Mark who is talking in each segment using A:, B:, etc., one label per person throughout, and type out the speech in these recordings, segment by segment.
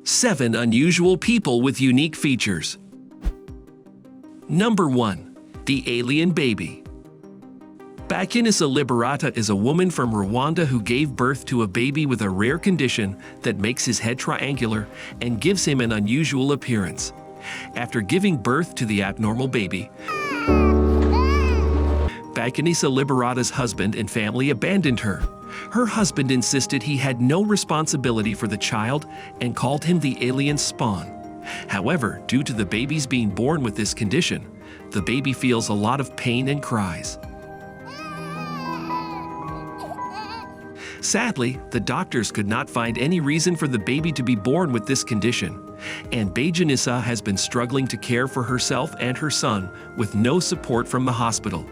A: 7 unusual people with unique features. Number 1. The alien baby. Bakinisa Liberata is a woman from Rwanda who gave birth to a baby with a rare condition that makes his head triangular and gives him an unusual appearance. After giving birth to the abnormal baby, Bakinisa Liberata's husband and family abandoned her. Her husband insisted he had no responsibility for the child and called him the alien spawn. However, due to the baby's being born with this condition, the baby feels a lot of pain and cries. Sadly, the doctors could not find any reason for the baby to be born with this condition, and Bakinisa has been struggling to care for herself and her son with no support from the hospital.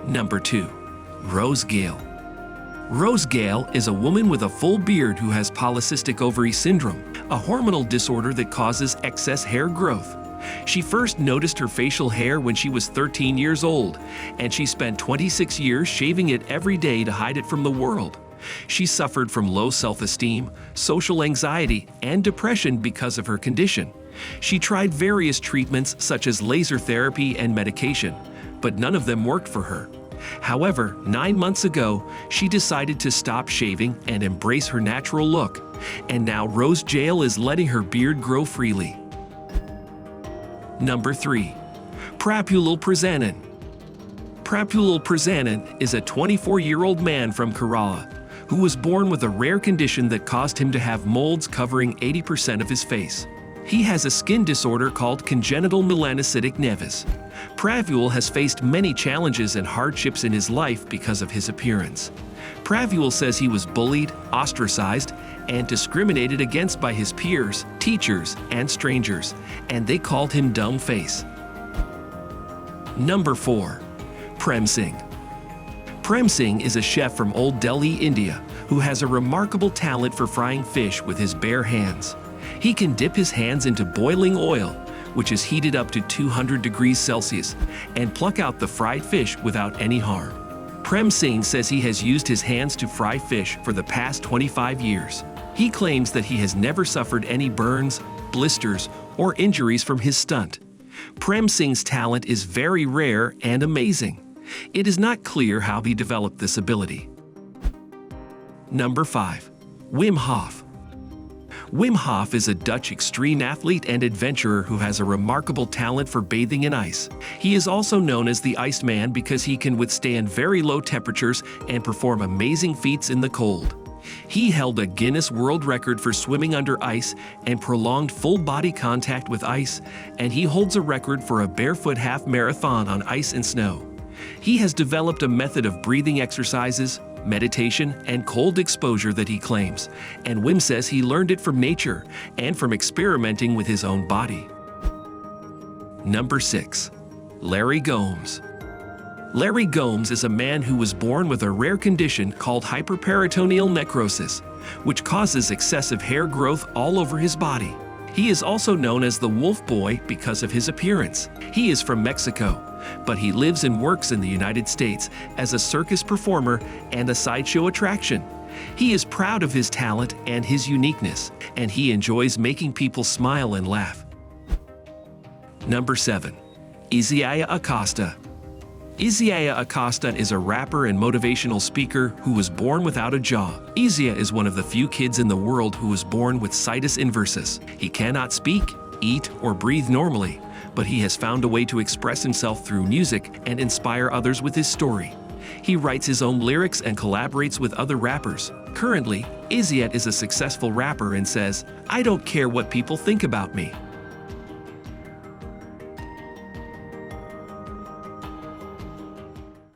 A: Number 2. Rose Gale. Rose Gale is a woman with a full beard who has polycystic ovary syndrome, a hormonal disorder that causes excess hair growth. She first noticed her facial hair when she was 13 years old, and she spent 26 years shaving it every day to hide it from the world. She suffered from low self-esteem, social anxiety, and depression because of her condition. She tried various treatments such as laser therapy and medication, but none of them worked for her. However, 9 months ago, she decided to stop shaving and embrace her natural look, and now Rose Gale is letting her beard grow freely. Number 3. Prapulal Prasannan. Prapulal Prasannan is a 24-year-old man from Kerala who was born with a rare condition that caused him to have molds covering 80% of his face. He has a skin disorder called congenital melanocytic nevus. Pravul has faced many challenges and hardships in his life because of his appearance. Pravul says he was bullied, ostracized, and discriminated against by his peers, teachers, and strangers, and they called him Dumb Face. Number 4. Prem Singh. Prem Singh is a chef from Old Delhi, India, who has a remarkable talent for frying fish with his bare hands. He can dip his hands into boiling oil, which is heated up to 200 degrees Celsius, and pluck out the fried fish without any harm. Prem Singh says he has used his hands to fry fish for the past 25 years. He claims that he has never suffered any burns, blisters, or injuries from his stunt. Prem Singh's talent is very rare and amazing. It is not clear how he developed this ability. Number 5. Wim Hof. Wim Hof is a Dutch extreme athlete and adventurer who has a remarkable talent for bathing in ice. He is also known as the Iceman because he can withstand very low temperatures and perform amazing feats in the cold. He held a Guinness World Record for swimming under ice and prolonged full-body contact with ice, and he holds a record for a barefoot half marathon on ice and snow. He has developed a method of breathing exercises, meditation, and cold exposure that he claims, and Wim says he learned it from nature and from experimenting with his own body. Number 6. Larry Gomes. Larry Gomes is a man who was born with a rare condition called hyperperitoneal necrosis, which causes excessive hair growth all over his body. He is also known as the Wolf Boy because of his appearance. He is from Mexico, but he lives and works in the United States as a circus performer and a sideshow attraction. He is proud of his talent and his uniqueness, and he enjoys making people smile and laugh. Number 7. Isiah Acosta. Isiah Acosta is a rapper and motivational speaker who was born without a jaw. Isiah is one of the few kids in the world who was born with situs inversus. He cannot speak, eat, or breathe normally, but he has found a way to express himself through music and inspire others with his story. He writes his own lyrics and collaborates with other rappers. Currently, Isiah is a successful rapper and says, "I don't care what people think about me.